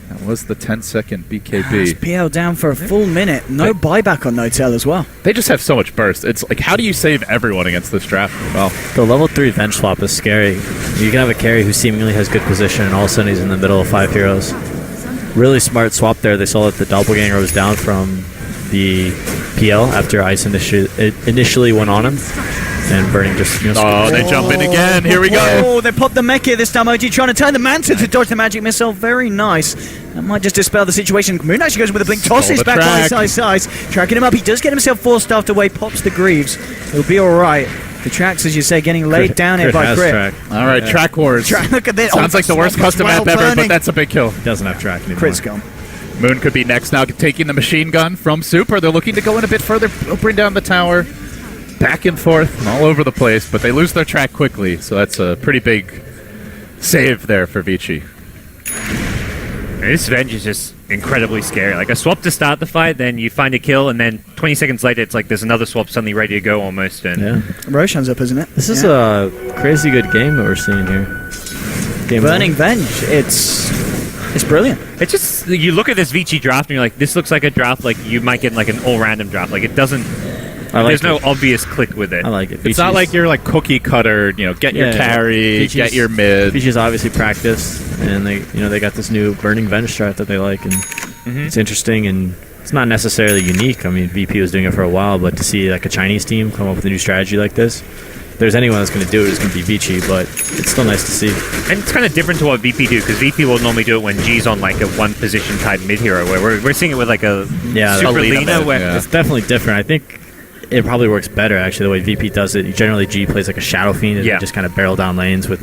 That was the 10-second BKB. PL down for a full minute. No buyback on No-Tail as well. They just have so much burst. It's like, how do you save everyone against this draft? Well, The level 3 Venge swap is scary. You can have a carry who seemingly has good position, and all of a sudden he's in the middle of 5 heroes. Really smart swap there. They saw that the Doppelganger was down from the PL after Ice initially went on him. And Burning just... oh, they jump in again. Here we go. Oh, they popped the mech here this time. OG trying to turn the Manta to dodge the magic missile. Very nice. That might just dispel the situation. Moon actually goes with a blink. Tosses the back track. on his ice. Tracking him up. He does get himself forced after away. Pops the Greaves. He'll be alright. The tracks, as you say, getting laid down here by Crit. Track. All right, track wars. Look at this. Sounds like the worst custom map ever, but that's a big kill. Doesn't have track anymore. Crit's gone. Moon could be next now, taking the machine gun from Super. They're looking to go in a bit further, bring down the tower. Back and forth, all over the place, but they lose their track quickly, so that's a pretty big save there for Vici. This Venge is just incredibly scary. Like a swap to start the fight, then you find a kill, and then 20 seconds later, it's like there's another swap suddenly ready to go almost. And Yeah. Roshan's up, isn't it? This is a crazy good game that we're seeing here. Game Burning one. Venge. It's brilliant. it's just, you look at this Vici draft and you're like, this looks like a draft like you might get in like an all-random draft. Like it doesn't, I like there's no it. obvious click with it. I like it. It's Vici's- not like you're like cookie cutter, get your Yeah, carry, Vici's- get your mid. Vici's obviously practiced, and they got this new Burning Venge strat that they like, and it's interesting, and it's not necessarily unique. I mean, VP was doing it for a while, but to see like a Chinese team come up with a new strategy like this, if there's anyone that's going to do it, it's going to be Vici, but it's still nice to see. And it's kind of different to what VP do, because VP will normally do it when G's on like a one-position type mid-hero, where we're seeing it with like a Yeah, super Alina Lena, mid, where yeah. It's definitely different. I think it probably works better, actually, the way VP does it. Generally, G plays like a Shadow Fiend, and Yeah. they just kind of barrel down lanes with,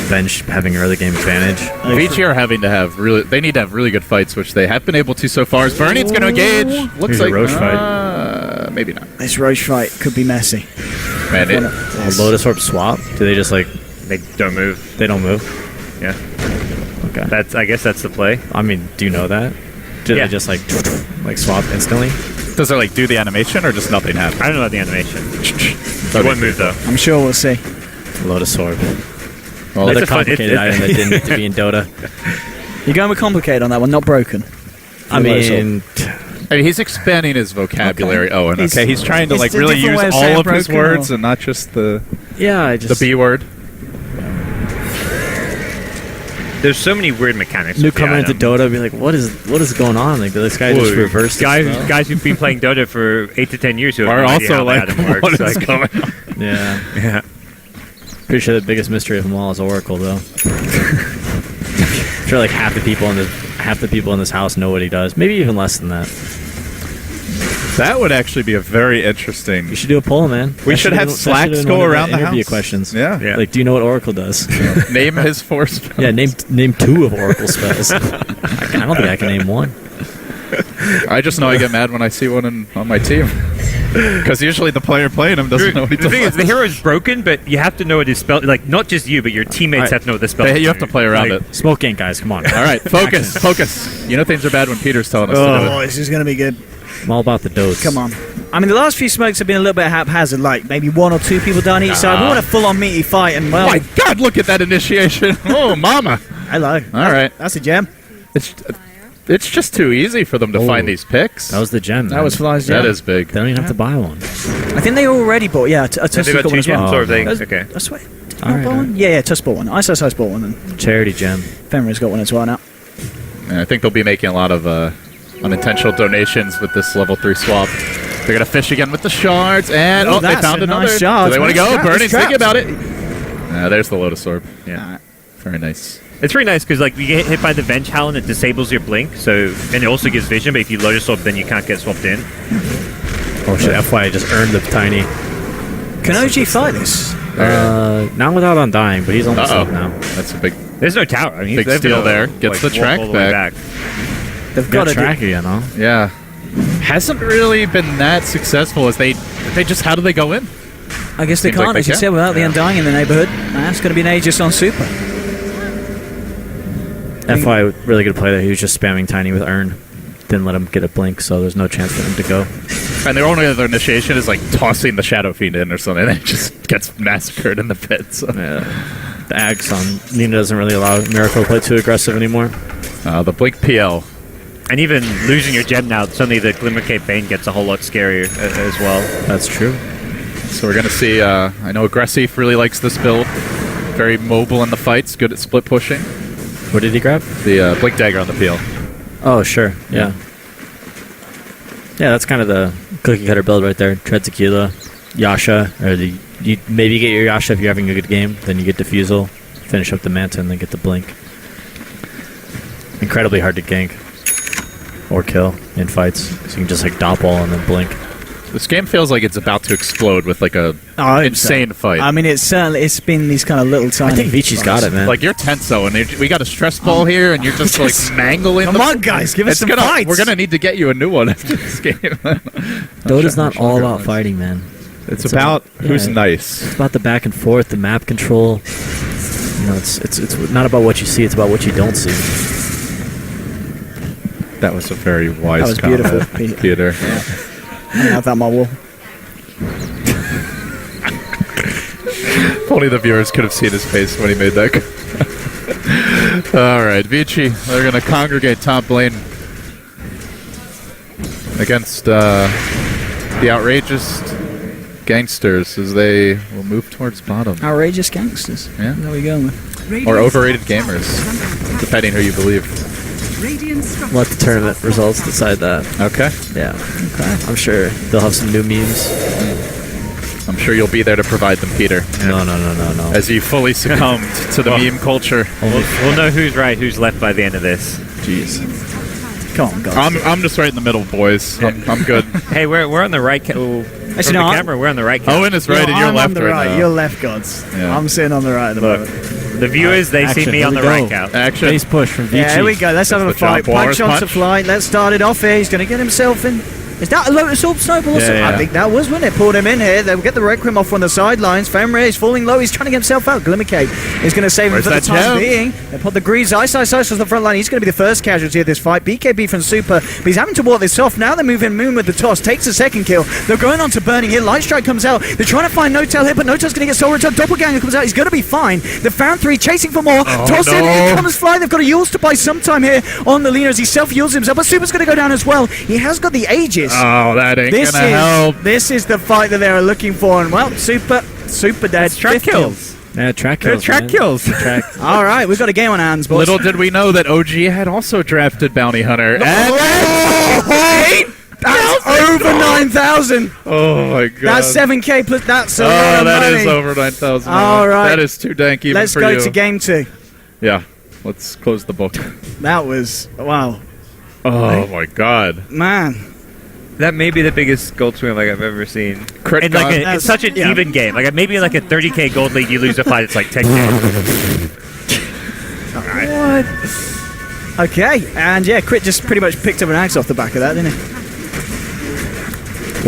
Venge having early game advantage. Vici are having to have they need to have really good fights, which they have been able to so far. As Burning's going to engage. Looks Here's a like Roche fight. maybe not. This Roche fight could be messy. Man, A Lotus Orb swap? Do they just they don't move. they don't move? Yeah, Okay. I guess that's the play. I mean, do you know that? Do Yeah. they just like swap instantly? does it do the animation or just nothing happen? I don't know about the animation. It Okay. won't move though. I'm sure we'll see. Lotus Orb. Well, Another a fun- complicated item that didn't need to be in Dota. You're going with complicated on that one, not broken. I mean, he's expanding his vocabulary. Okay. Oh, and It's- okay, he's trying to it's a really different use way of saying all of his broken, words or- and not just the yeah, I just B word. there's so many weird mechanics. New with the coming into item. Dota, be like, what is going on? Like this guy just reversed. Guys who've been playing Dota for 8 to 10 years who Are have no idea also how the like, item works. what is Like, going on? Yeah. yeah. Pretty sure the biggest mystery of them all is Oracle, though. I'm sure like half the people in this house know what he does. Maybe even less than that. That would actually be a very interesting. You should do a poll, man. We should have Slacks go around the interview house. questions. Yeah. Yeah. Like, do you know what Oracle does? Name his 4 spells. Yeah, name 2 of Oracle spells. I don't think I can name 1. I just know I get mad when I see one on my team. Because usually the player playing him doesn't know what he The does. thing is, the hero is broken, but you have to know what his spell. Like, not just you, but your teammates Alright. have to know what the spell. You have to play around Like, it. Smoke gank, guys. Come on. All right, focus. You know things are bad when Peter's telling us to do Oh, it. this is going to be good. I'm all about the dose. Come on. I mean, the last few smokes have been a little bit haphazard, like maybe 1 or 2 people down each side. We want a full-on meaty fight, and well, Oh my God, look at that initiation. Oh, mama. hello. All right. That's a gem. It's just too easy for them to find these picks. That was the gem. That man. was Fly's gem. That is big. They don't even have to buy one. I think they already bought, a Have they Tusk got got 2 one as well. gems, or have they? That's- Okay. I swear. All right, Bought all one? Yeah, Tusk bought one. ISS bought one, and Charity gem. Fenrir's got one as well now. And I think they'll be making a lot of unintentional donations with this level 3 swap. They're going to fish again with the shards, and Oh, they that's found a another. nice shard. Do they want to Nice go? trap, Burning's nice thinking trap. about it. There's the Lotus Orb. Yeah. Very nice. It's pretty nice because like you get hit by the Venge Howl and it disables your blink, so and it also gives vision. But if you Lotus Orb, then you can't get swapped in. Oh shit! FY, I just earned the tiny. Can OG fight this? Not without Undying, but he's almost Uh-oh. up now. That's a big... There's no tower. I mean, Big they've been steal able there. to, Gets like, the walk track all the way back. They've got Got to track again, huh? Yeah. Hasn't really been that successful as they just... How do they go in? I guess they Seems like can't, they as you can. said, without the Undying in the neighborhood. That's going to be an Aegis on Super. FY, really good play there. He was just spamming tiny with Earn. Didn't let him get a blink, so there's no chance for him to go. And their only other initiation is like tossing the Shadow Fiend in or something, and it just gets massacred in the pit. So. Yeah. The Ags on Nina doesn't really allow Miracle to play too aggressive anymore. The Blink PL. And even losing your gem now, suddenly the Glimmercape Bane gets a whole lot scarier as well. That's true. So we're going to see, I know Aggressive really likes this build. Very mobile in the fights, good at split pushing. What did he grab? The Blink Dagger on the PL. Oh, sure. Yeah. Yeah, that's kind of the cookie cutter build right there. Tread Tequila, Yasha, or you maybe get your Yasha if you're having a good game. Then you get Diffusal, finish up the Manta, and then get the Blink. Incredibly hard to gank or kill in fights. So you can just like Doppel and then Blink. This game feels like it's about to explode with like a Oh, insane fight. I mean, it's been these kind of little tiny... I think Vici's got it, man. Like you're tense though, and we got a stress ball here, and you're just like mangling. Come on, guys, give us some gonna, fights. We're gonna need to get you a new one after this game. Dota's not all about fighting, man. It's about who's yeah. nice. It's about the back and forth, the map control. You know, it's not about what you see; it's about what you don't see. That was a very wise That was comment, beautiful, Peter. I have that on my wall. If only the viewers could have seen his face when he made that. All right, Vici, they're going to congregate top lane against the outrageous gangsters as they will move towards bottom. Outrageous gangsters. Yeah. There we go. With. Or overrated gamers, depending who you believe. Let the tournament results decide that. Okay. Yeah. Okay. I'm sure they'll have some new memes. I'm sure you'll be there to provide them, Peter. No. As you fully succumbed to the meme culture. We'll know who's right, who's left by the end of this. Jeez. Come on, guys. I'm just right in the middle, boys. I'm good. Hey, we're on the right. From the no, camera, we're on the right. Owen is right, and you're I'm left on the right now. You're left, gods. Yeah. I'm sitting on the right at the Look, moment. the viewers they see Action, me here on we the right go. count. Action. Base push from Vici. Yeah, here we go. Let's have a the fight. John Punch Boris onto punch. flight. Let's start it off here. He's going to get himself in. Is that a Lotus Orb Snowball or something? yeah. I think that was, wasn't it? Pulled him in here. They'll get the Requiem off on the sidelines. Fenrir is falling low. He's trying to get himself out. Glimmercape is going to save him Where's for the that time gem? being. They put the Grease Ice was the front line. He's going to be the first casualty of this fight. BKB from Super, but he's having to walk this off. Now they're moving Moon with the toss. Takes a second kill. They're going on to Burning here. Light Strike comes out. They're trying to find No-Tail here, but No-Tail's going to get Soul Return. Doppelganger comes out. He's going to be fine. They found 3, chasing for more. Toss in. Here comes Fly. They've got a Yules to buy sometime here on the Lina as he self-Yules himself, but Super's going to go down as well. He has got the Aegis. Oh, that ain't gonna help. This is the fight that they are looking for, and well, Super dead. Strike Fifth kill. kills. Yeah, track kills. Track man. kills. Track. All right, we've got a game on our hands, boys. Little did we know that OG had also drafted Bounty Hunter. And That's over 9,000. oh my god. That's 7K plus. That's a lot Oh, of that money. is over 9,000. All right. That is too dank even Let's for go you. to game 2. Yeah. Let's close the book. That was wow, Oh my god. man. That may be the biggest gold swing like I've ever seen. Crit And like God. it's such an yeah. even game. Like maybe in like a 30k gold league, you lose a fight. It's like 10k. Okay, and yeah, Crit just pretty much picked up an axe off the back of that, didn't he?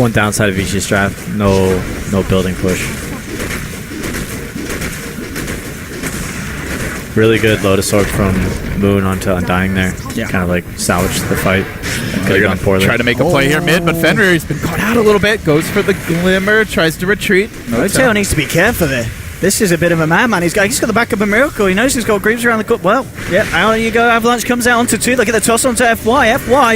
One downside of Vici's draft, no building push. Really good Lotus Orb from Moon onto Undying there. Yeah. Kind of like salvaged the fight. Could They're have gonna gone poorly. try to make a play here mid, but Fenrir's been caught out a little bit. Goes for the Glimmer, tries to retreat. Hotel needs to be careful there. This is a bit of a madman. He's got the back of a Miracle. He knows he's got Greaves around the court. Well, yeah, out you go. Avalanche comes out onto 2. Look at the toss onto FY. FY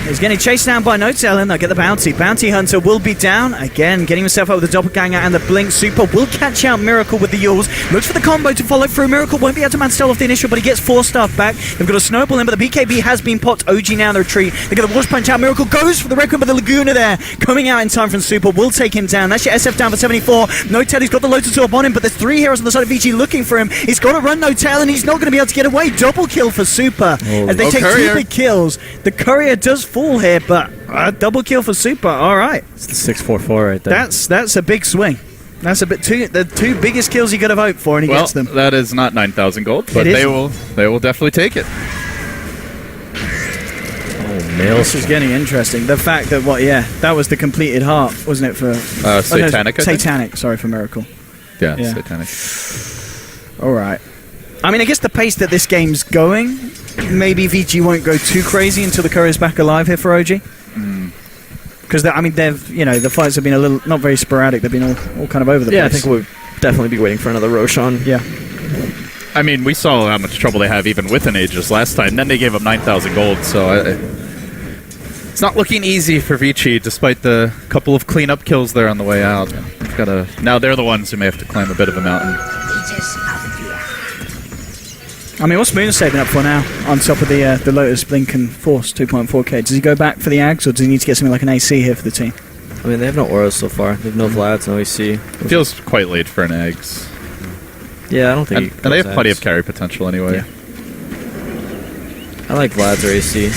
is getting chased down by Notel, and they'll get the bounty. Bounty Hunter will be down. Again, getting himself up with the Doppelganger and the Blink. Super will catch out Miracle with the Yules. Looks for the combo to follow through. Miracle won't be able to man steal off the initial, but he gets 4 staff back. They've got a snowball in, but the BKB has been popped. OG now in the retreat. They get the Wash Punch out. Miracle goes for the Requiem, but the Laguna there. Coming out in time from Super will take him down. That's your SF down for 74. Notel, he's got the Lotus Orb on him, but there's 3 heroes on the side of Vici looking for him. He's got to run Notel, and he's not going to be able to get away. Double kill for Super as they take Courier. 2 big kills. The Courier does fall here, but double kill for Super. All right, It's the 644 right there. that's a big swing. That's a bit the 2 biggest kills you got to vote for, and he Well, gets them. that is not 9,000 gold, but It they isn't. will definitely take it. This is getting interesting. The fact that that was the completed heart, wasn't it? For Satanic, I think? Satanic. Sorry for Miracle. Yeah, Yeah. Satanic. All right. I mean, I guess the pace that this game's going, maybe Vici won't go too crazy until the Courier's back alive here for OG. Because the fights have been a little not very sporadic. They've been all kind of over the Yeah, I place. think we'll definitely be waiting for another Roshan. Yeah. I mean, we saw how much trouble they have even with an Aegis last time. Then they gave up 9,000 gold, so it's not looking easy for Vici, despite the couple of cleanup kills there on the way out. Now they're the ones who may have to climb a bit of a mountain. I mean, what's Moon saving up for now on top of the Lotus Blink and Force 2.4k? Does he go back for the Ags, or does he need to get something like an AC here for the team? I mean, they have no auras so far. They have no Vlads, no AC. It feels quite late for an Eggs. Yeah, I don't think. And they have plenty of carry potential anyway. Yeah. I like Vlad's or AC,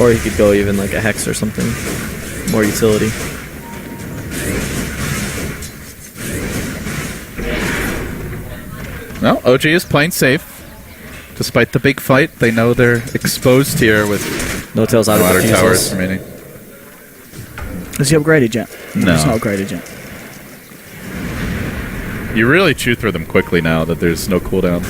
or he could go even like a Hex or something. More utility. Well, OG is playing safe. Despite the big fight, they know they're exposed here with No tails out of water the towers towers. remaining. Has he upgraded yet? No. He's not upgraded yet. You really chew through them quickly now that there's no cooldown.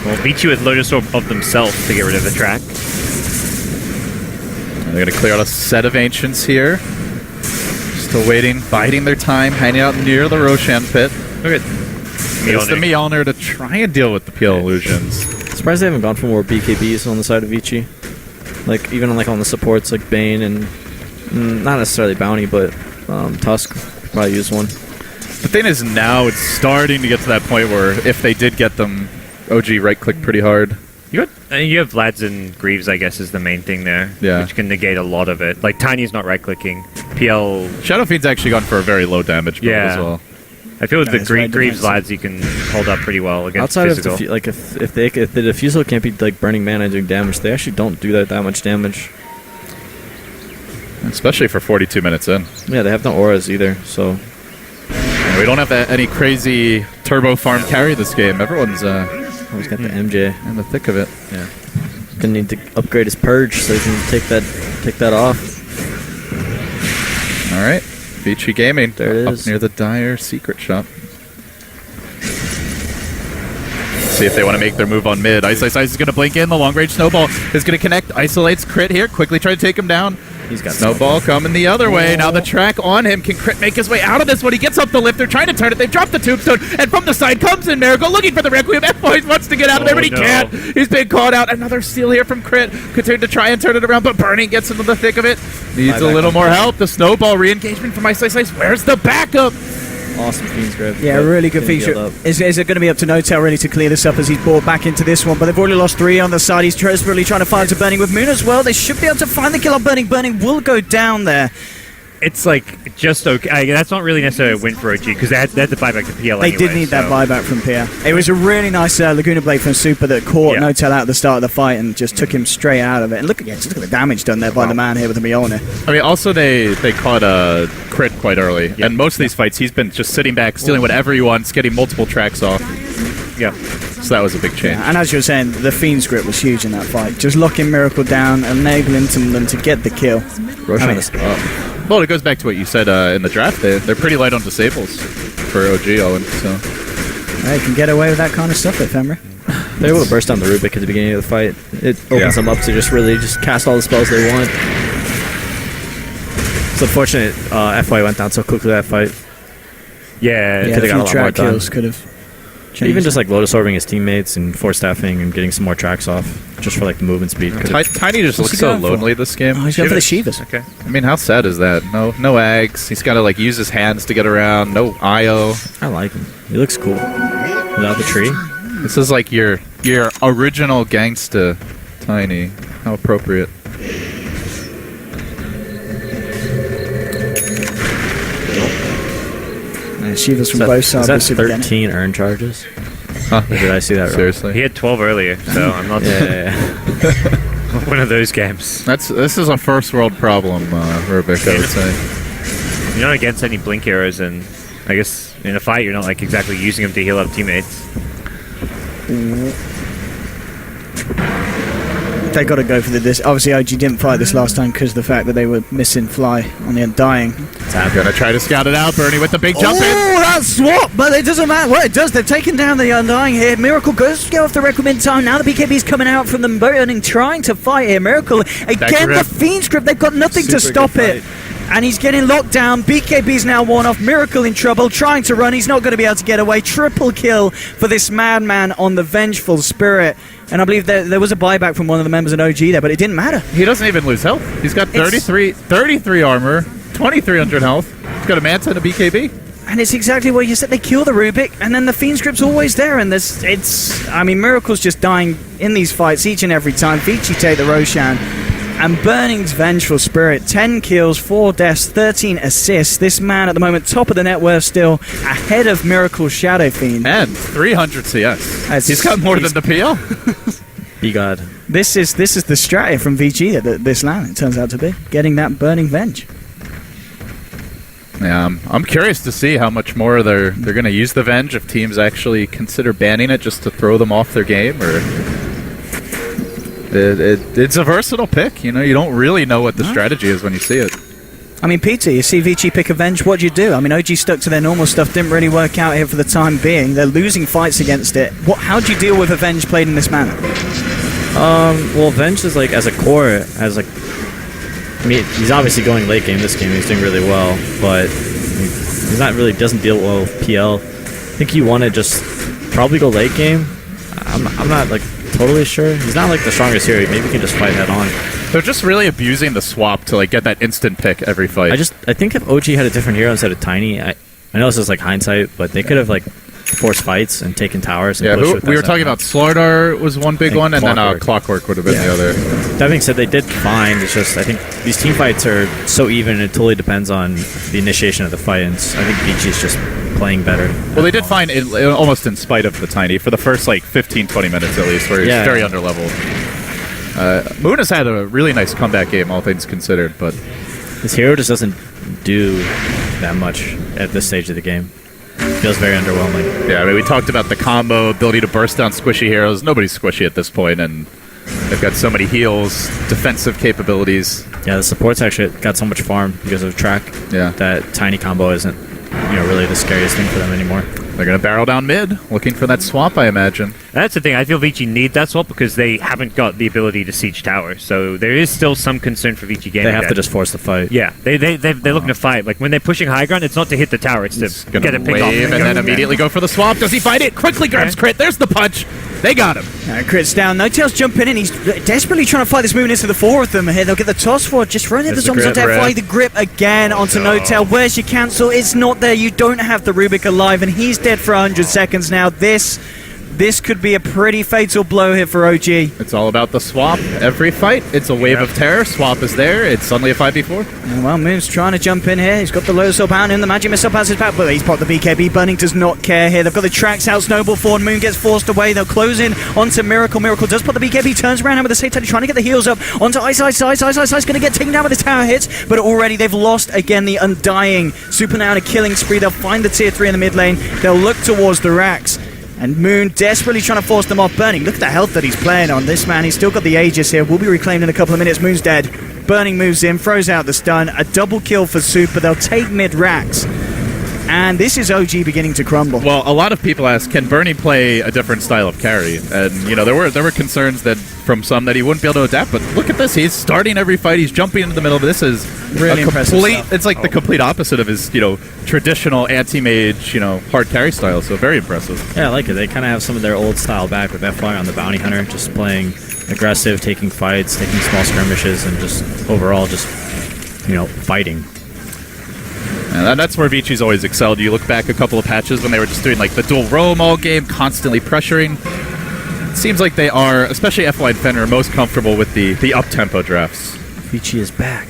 Well, Vici with Lotus Orb of themselves to get rid of the track. And they're going to clear out a set of Ancients here. Still waiting, biding their time, hanging out near the Roshan pit. Look at It's the Mjolnir to try and deal with the PL illusions. Surprised they haven't gone for more BKBs on the side of Vici. Like even on the supports like Bane and not necessarily Bounty, but Tusk could probably use one. The thing is now it's starting to get to that point where if they did get them, OG right-click pretty hard. You have Vlads and Greaves, I guess, is the main thing there. Yeah. Which can negate a lot of it. Like, Tiny's not right-clicking. PL... Shadow Fiend's actually gone for a very low damage build Yeah. as well. I feel with Yeah, the it's very Greaves defensive. Vlads, you can hold up pretty well against Outside physical. of if the Diffusal can't be like burning mana and doing damage, they actually don't do that much damage. Especially for 42 minutes in. Yeah, they have no auras either, so And we don't have any crazy turbo farm carry this game. Everyone's he's got the MJ. in the thick of it. Yeah, gonna need to upgrade his purge so he can take that off. All right. Vici Gaming. There it up is. near the Dire secret shop. See if they want to make their move on mid. Ice is going to blink in. The long range snowball is going to connect. Isolates crit here. Quickly try to take him down. He's got Snowball coming the other way. Now the track on him. Can Crit make his way out of this one? He gets up the lift. They're trying to turn it. They've dropped the tombstone. And from the side comes in Miracle looking for the Requiem. F-Boy wants to get out of there, but he can't. He's being caught out. Another steal here from Crit. Continue to try and turn it around, but Burning gets into the thick of it. Needs a little more help. The Snowball re-engagement from Ice. Where's the backup? Awesome Fiend's Grip. Yeah, really good feature. Is it going to be up to No-Tail really to clear this up as he's brought back into this one? But they've already lost 3 on the side. He's desperately trying to find to Burning with Moon as well. They should be able to find the kill on Burning. Burning will go down there. It's like just okay. That's not really necessarily a win for OG because they had to buy back the PL They anyway, did need that buyback from Pierre. It was a really nice Laguna Blade from Super that caught No-Tail out at the start of the fight and just took him straight out of it. And look at the damage done there by the man here with the Mjolnir. I mean, also they caught a Crit quite early. And most of these fights, he's been just sitting back, stealing whatever he wants, getting multiple tracks off. Yeah. So that was a big change. Yeah, and as you were saying, the Fiend's Grip was huge in that fight. Just locking Miracle down, enabling them to get the kill. Roshan Well, it goes back to what you said in the draft. They're pretty light on disables for OG Owen. So They can get away with that kind of stuff at Femra. They're able to burst down the Rubik at the beginning of the fight. It opens them up to just cast all the spells they want. It's unfortunate FY went down so quickly that fight. Yeah, Yeah, could've a got a few lot track more done. kills could have changed. Even just like Lotus orbing his teammates and force staffing and getting some more tracks off just for like the movement speed. Tiny just What's looks he so going for? lonely this game. Oh, he's going for the Shivas. Okay. I mean, how sad is that? No Ags. He's got to like use his hands to get around. No IO. I like him. He looks cool. Without the tree. This is like your original gangsta Tiny. How appropriate. Shivas from Is both sides. that of Super Dennis. 13 earn charges? Huh? Or did I see that wrong? Seriously. He had 12 earlier, so I'm not Yeah. one of those games. This is a first world problem, Rubik, I would say. You're not against any blink arrows, and I guess in a fight you're not like exactly using them to heal up teammates. They got to go for the disc. Obviously, OG didn't fight this last time because of the fact that they were missing Fly on the Undying. Gonna try to scout it out. Bernie with the big jump in. Oh, that swap! But it doesn't matter. Well, it does. They've taken down the Undying here. Miracle goes to go off the Requiem in time. Now the BKB's coming out from the Burning, trying to fight here. Miracle, again, the Fiend's Grip. They've got nothing to stop it. And he's getting locked down. BKB's now worn off. Miracle in trouble, trying to run. He's not going to be able to get away. Triple kill for this madman on the Vengeful Spirit. And I believe there was a buyback from one of the members in OG there, but it didn't matter. He doesn't even lose health. He's got 33 armor, 2300 health. He's got a Manta and a BKB. And it's exactly what you said. They kill the Rubik, and then the Fiend's Grip's always there. And Miracle's just dying in these fights each and every time. Vici take the Roshan. And Burning's Vengeful Spirit, 10 kills, 4 deaths, 13 assists. This man at the moment, top of the net worth still, ahead of Miracle's Shadow Fiend. And 300 CS. He's got more than the PL. Be God. This is the strategy from VG that this land, it turns out to be. Getting that Burning Venge. Yeah, I'm curious to see how much more they're going to use the Venge, if teams actually consider banning it just to throw them off their game, or... It's a versatile pick. You know, you don't really know what the strategy is when you see it. I mean, Peter, you see Vici pick Avenge, what do you do? I mean, OG stuck to their normal stuff, didn't really work out here for the time being. They're losing fights against it. How do you deal with Avenge played in this manner? Well, Venge is like, as a core, I mean, he's obviously going late game this game. He's doing really well, but he's not really, doesn't deal well with PL. I think you want to just probably go late game. I'm not like totally sure. He's not like the strongest hero. Maybe he can just fight head on. They're just really abusing the swap to like get that instant pick every fight. I think if OG had a different hero instead of Tiny, I know this is like hindsight, but they could have like forced fights and taken towers. And we were talking about Slardar was one big one, and then Clockwork would have been the other. That being said, they did fine. It's just I think these team fights are so even. It totally depends on the initiation of the fight. And I think Vici is just playing better. Well, they did fine almost in spite of the Tiny for the first like 15-20 minutes at least, where he's very underleveled. Moon has had a really nice comeback game, all things considered, but his hero just doesn't do that much at this stage of the game. Feels very underwhelming. Yeah, I mean, we talked about the combo, ability to burst down squishy heroes. Nobody's squishy at this point, and they've got so many heals, defensive capabilities. Yeah, the support's actually got so much farm because of track. Yeah, that Tiny combo isn't, really the scariest thing for them anymore. They're going to barrel down mid, looking for that swap, I imagine. That's the thing. I feel Vici need that swap because they haven't got the ability to siege tower. So there is still some concern for Vici gaming. They have to just force the fight. Yeah, they're looking to fight. Like when they're pushing high ground, it's not to hit the tower. It's He's to gonna get it picked off. wave and then immediately go for the swap. Does he fight it? Quickly grabs crit. There's the punch. They got him. Crit's down. No Tail's jumping in. He's desperately trying to fight this movement into the four of them here. They'll get the toss for it. Just running the There's the zombies onto grip, Fly Red. the grip again onto No Tail. Where's your cancel? It's not there. You don't have the Rubik alive, and he's dead for 100 seconds now. This could be a pretty fatal blow here for OG. It's all about the swap. Every fight, it's a wave of terror. Swap is there. It's suddenly a 5v4. Well, Moon's trying to jump in here. He's got the Lotus Pound in. The Magic Missile has his back, but he's popped the BKB. Burning does not care here. They've got the tracks out. Snowball forward. Moon gets forced away. They'll close in onto Miracle. Miracle does put the BKB. Turns around and with the same time trying to get the heals up onto Ice. Ice going to get taken down with the tower hits, but already they've lost again the Undying. Super now in a killing spree. They'll find the tier 3 in the mid lane. They'll look towards the racks. And Moon desperately trying to force them off. Burning, look at the health that he's playing on. This man, he's still got the Aegis here. Will be reclaimed in a couple of minutes. Moon's dead. Burning moves in, throws out the stun. A double kill for Super. They'll take mid racks. And this is OG beginning to crumble. Well, a lot of people ask, can Bernie play a different style of carry? And, you know, there were concerns that from some that he wouldn't be able to adapt, but look at this. He's starting every fight. He's jumping into the middle. This is Really impressive stuff. It's like the complete opposite of his, you know, traditional anti-mage, you know, hard carry style. So very impressive. Yeah, I like it. They kind of have some of their old style back with FY on the Bounty Hunter, just playing aggressive, taking fights, taking small skirmishes, and just overall just, you know, fighting. And that's where Vici's always excelled. You look back a couple of patches when they were just doing like the dual roam all game, constantly pressuring. It seems like they are, especially FY and Fenrir, most comfortable with the up-tempo drafts. Vici is back.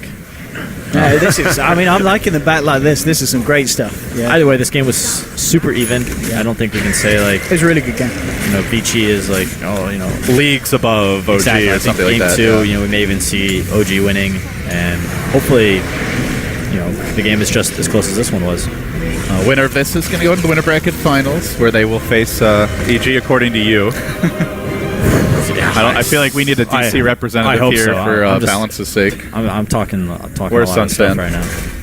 Yeah, this is, I mean, I'm liking the back like this. This is some great stuff. Yeah. Either way, this game was super even. I don't think we can say, like, It was a really good game. you know, Vici is like, oh, you know, Leagues above OG exactly. I or think something like game that. 2, yeah. you know, we may even see OG winning, and hopefully, you know, the game is just as close as this one was. Winner of this is going to go into the winner bracket finals, where they will face EG, according to you. I feel like we need a DC I representative hope here so. for I'm just- balance's sake. I'm talking Where's a lot of stuff Sunstand? right now.